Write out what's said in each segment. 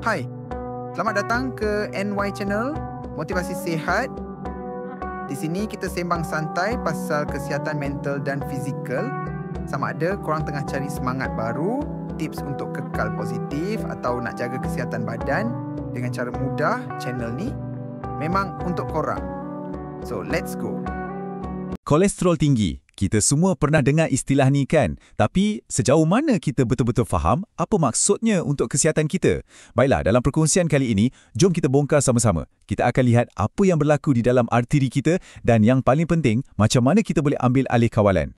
Hai, selamat datang ke NY Channel, Motivasi Sihat. Di sini kita sembang santai pasal kesihatan mental dan fizikal. Sama ada korang tengah cari semangat baru, tips untuk kekal positif atau nak jaga kesihatan badan dengan cara mudah, channel ni memang untuk korang. So, let's go. Kolesterol tinggi. Kita semua pernah dengar istilah ni kan? Tapi sejauh mana kita betul-betul faham apa maksudnya untuk kesihatan kita? Baiklah, dalam perkongsian kali ini, jom kita bongkar sama-sama. Kita akan lihat apa yang berlaku di dalam arteri kita dan yang paling penting, macam mana kita boleh ambil alih kawalan.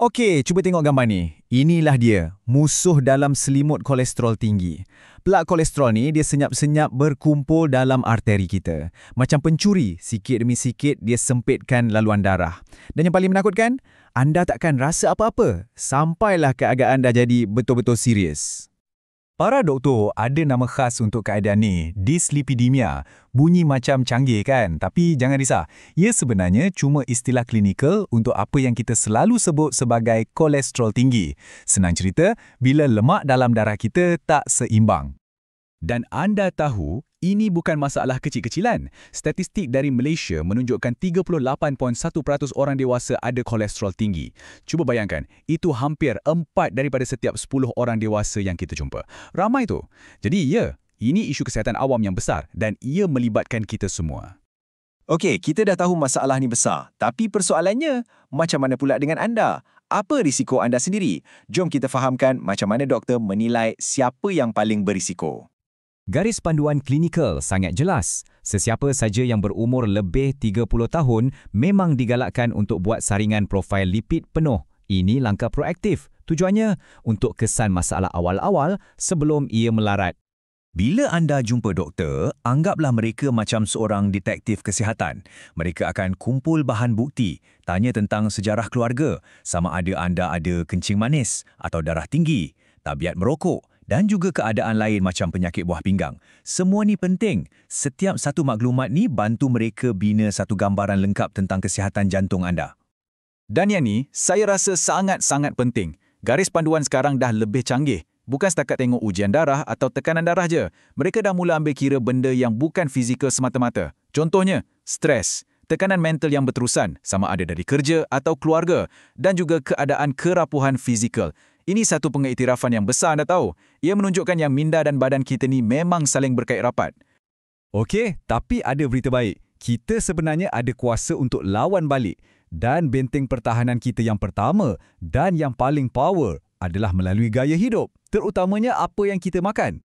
Okey, cuba tengok gambar ni. Inilah dia, musuh dalam selimut kolesterol tinggi. Plak kolesterol ni dia senyap-senyap berkumpul dalam arteri kita. Macam pencuri, sikit demi sikit dia sempitkan laluan darah. Dan yang paling menakutkan, anda takkan rasa apa-apa sampailah keadaan dah jadi betul-betul serius. Para doktor ada nama khas untuk keadaan ni, dyslipidemia. Bunyi macam canggih kan? Tapi jangan risau, ia sebenarnya cuma istilah klinikal untuk apa yang kita selalu sebut sebagai kolesterol tinggi. Senang cerita, bila lemak dalam darah kita tak seimbang. Dan anda tahu, ini bukan masalah kecil-kecilan. Statistik dari Malaysia menunjukkan 38.1% orang dewasa ada kolesterol tinggi. Cuba bayangkan, itu hampir 4 daripada setiap 10 orang dewasa yang kita jumpa. Ramai tu. Jadi ya, ini isu kesihatan awam yang besar dan ia melibatkan kita semua. Okey, kita dah tahu masalah ni besar. Tapi persoalannya, macam mana pula dengan anda? Apa risiko anda sendiri? Jom kita fahamkan macam mana doktor menilai siapa yang paling berisiko. Garis panduan klinikal sangat jelas. Sesiapa saja yang berumur lebih 30 tahun memang digalakkan untuk buat saringan profil lipid penuh. Ini langkah proaktif. Tujuannya untuk kesan masalah awal-awal sebelum ia melarat. Bila anda jumpa doktor, anggaplah mereka macam seorang detektif kesihatan. Mereka akan kumpul bahan bukti, tanya tentang sejarah keluarga, sama ada anda ada kencing manis atau darah tinggi, tabiat merokok, dan juga keadaan lain macam penyakit buah pinggang. Semua ni penting. Setiap satu maklumat ni bantu mereka bina satu gambaran lengkap tentang kesihatan jantung anda. Dan yang ni, saya rasa sangat-sangat penting. Garis panduan sekarang dah lebih canggih. Bukan setakat tengok ujian darah atau tekanan darah je. Mereka dah mula ambil kira benda yang bukan fizikal semata-mata. Contohnya, stres, tekanan mental yang berterusan, sama ada dari kerja atau keluarga, dan juga keadaan kerapuhan fizikal. Ini satu pengiktirafan yang besar anda tahu. Ia menunjukkan yang minda dan badan kita ni memang saling berkait rapat. Okey, tapi ada berita baik. Kita sebenarnya ada kuasa untuk lawan balik. Dan benteng pertahanan kita yang pertama dan yang paling power adalah melalui gaya hidup. Terutamanya apa yang kita makan.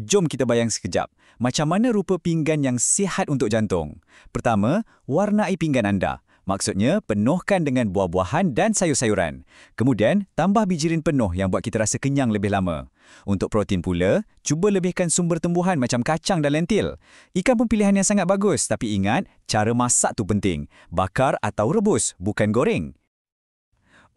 Jom kita bayang sekejap. Macam mana rupa pinggan yang sihat untuk jantung? Pertama, warnai pinggan anda. Maksudnya, penuhkan dengan buah-buahan dan sayur-sayuran. Kemudian, tambah bijirin penuh yang buat kita rasa kenyang lebih lama. Untuk protein pula, cuba lebihkan sumber tumbuhan macam kacang dan lentil. Ikan pun pilihan yang sangat bagus, tapi ingat, cara masak tu penting. Bakar atau rebus, bukan goreng.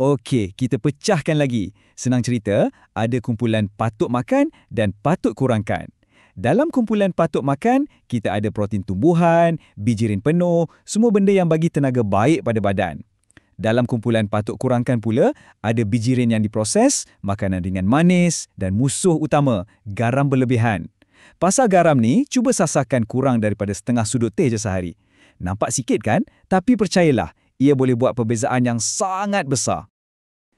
Okey, kita pecahkan lagi. Senang cerita, ada kumpulan patut makan dan patut kurangkan. Dalam kumpulan patut makan, kita ada protein tumbuhan, bijirin penuh, semua benda yang bagi tenaga baik pada badan. Dalam kumpulan patut kurangkan pula, ada bijirin yang diproses, makanan ringan manis dan musuh utama, garam berlebihan. Pasal garam ni, cuba sasarkan kurang daripada setengah sudut teh je sehari. Nampak sikit kan? Tapi percayalah, ia boleh buat perbezaan yang sangat besar.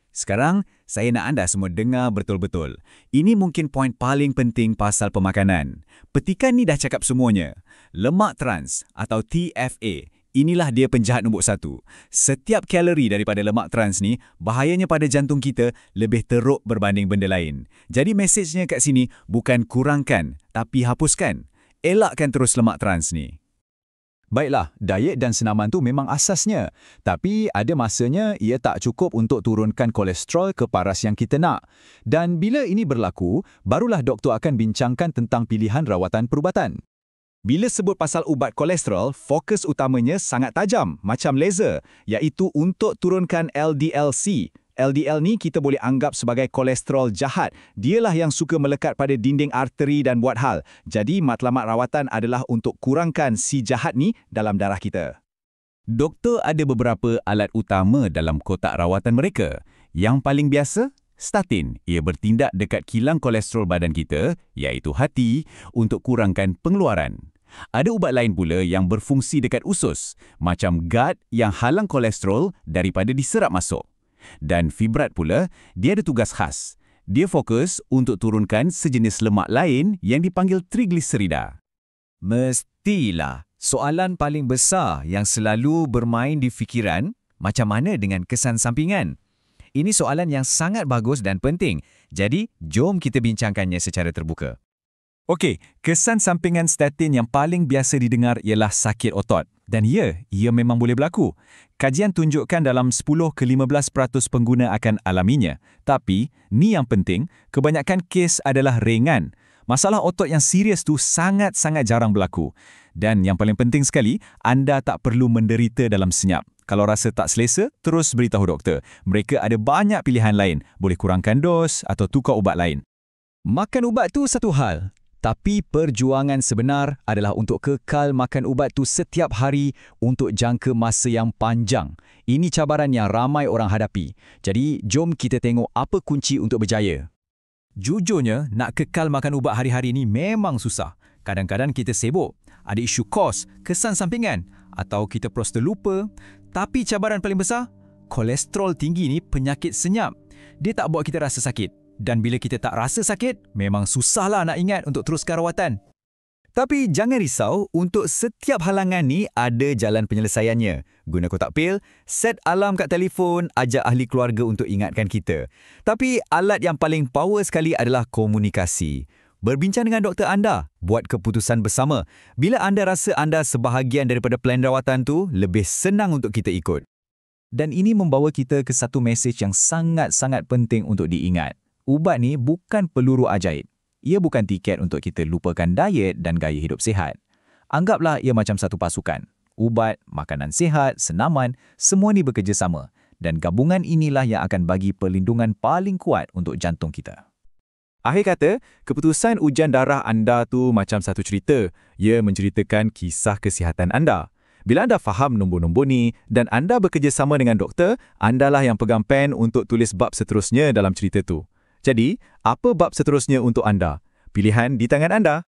Sekarang, saya nak anda semua dengar betul-betul. Ini mungkin poin paling penting pasal pemakanan. Petikan ni dah cakap semuanya. Lemak trans atau TFA, inilah dia penjahat nombor 1. Setiap kalori daripada lemak trans ni, bahayanya pada jantung kita lebih teruk berbanding benda lain. Jadi mesejnya kat sini bukan kurangkan, tapi hapuskan. Elakkan terus lemak trans ni. Baiklah, diet dan senaman tu memang asasnya. Tapi ada masanya ia tak cukup untuk turunkan kolesterol ke paras yang kita nak. Dan bila ini berlaku, barulah doktor akan bincangkan tentang pilihan rawatan perubatan. Bila sebut pasal ubat kolesterol, fokus utamanya sangat tajam, macam laser, iaitu untuk turunkan LDL-C. LDL ni kita boleh anggap sebagai kolesterol jahat. Dialah yang suka melekat pada dinding arteri dan buat hal. Jadi matlamat rawatan adalah untuk kurangkan si jahat ni dalam darah kita. Doktor ada beberapa alat utama dalam kotak rawatan mereka. Yang paling biasa, Statin, ia bertindak dekat kilang kolesterol badan kita, iaitu hati, untuk kurangkan pengeluaran. Ada ubat lain pula yang berfungsi dekat usus, macam GAD yang halang kolesterol daripada diserap masuk. Dan Fibrat pula, dia ada tugas khas. Dia fokus untuk turunkan sejenis lemak lain yang dipanggil trigliserida. Mestilah. Soalan paling besar yang selalu bermain di fikiran, macam mana dengan kesan sampingan? Ini soalan yang sangat bagus dan penting. Jadi, jom kita bincangkannya secara terbuka. Okey, kesan sampingan statin yang paling biasa didengar ialah sakit otot. Dan ia memang boleh berlaku. Kajian tunjukkan dalam 10-15% pengguna akan alaminya. Tapi, ni yang penting, kebanyakan kes adalah ringan. Masalah otot yang serius tu sangat-sangat jarang berlaku. Dan yang paling penting sekali, anda tak perlu menderita dalam senyap. Kalau rasa tak selesa, terus beritahu doktor. Mereka ada banyak pilihan lain. Boleh kurangkan dos atau tukar ubat lain. Makan ubat tu satu hal. Tapi perjuangan sebenar adalah untuk kekal makan ubat tu setiap hari untuk jangka masa yang panjang. Ini cabaran yang ramai orang hadapi. Jadi, jom kita tengok apa kunci untuk berjaya. Jujurnya, nak kekal makan ubat hari-hari ni memang susah. Kadang-kadang kita sibuk. Ada isu kos, kesan sampingan, atau kita prosta lupa. Tapi cabaran paling besar, kolesterol tinggi ni penyakit senyap. Dia tak buat kita rasa sakit. Dan bila kita tak rasa sakit, memang susahlah nak ingat untuk teruskan rawatan. Tapi jangan risau, untuk setiap halangan ni ada jalan penyelesaiannya. Guna kotak pil, set alarm kat telefon, ajak ahli keluarga untuk ingatkan kita. Tapi alat yang paling power sekali adalah komunikasi. Berbincang dengan doktor anda, buat keputusan bersama. Bila anda rasa anda sebahagian daripada plan rawatan tu, lebih senang untuk kita ikut. Dan ini membawa kita ke satu mesej yang sangat-sangat penting untuk diingat. Ubat ni bukan peluru ajaib. Ia bukan tiket untuk kita lupakan diet dan gaya hidup sihat. Anggaplah ia macam satu pasukan. Ubat, makanan sihat, senaman, semua ni bekerjasama. Dan gabungan inilah yang akan bagi perlindungan paling kuat untuk jantung kita. Akhir kata, keputusan ujian darah anda tu macam satu cerita. Ia menceritakan kisah kesihatan anda. Bila anda faham nombor-nombor ni dan anda bekerjasama dengan doktor, andalah yang pegang pen untuk tulis bab seterusnya dalam cerita tu. Jadi, apa bab seterusnya untuk anda? Pilihan di tangan anda.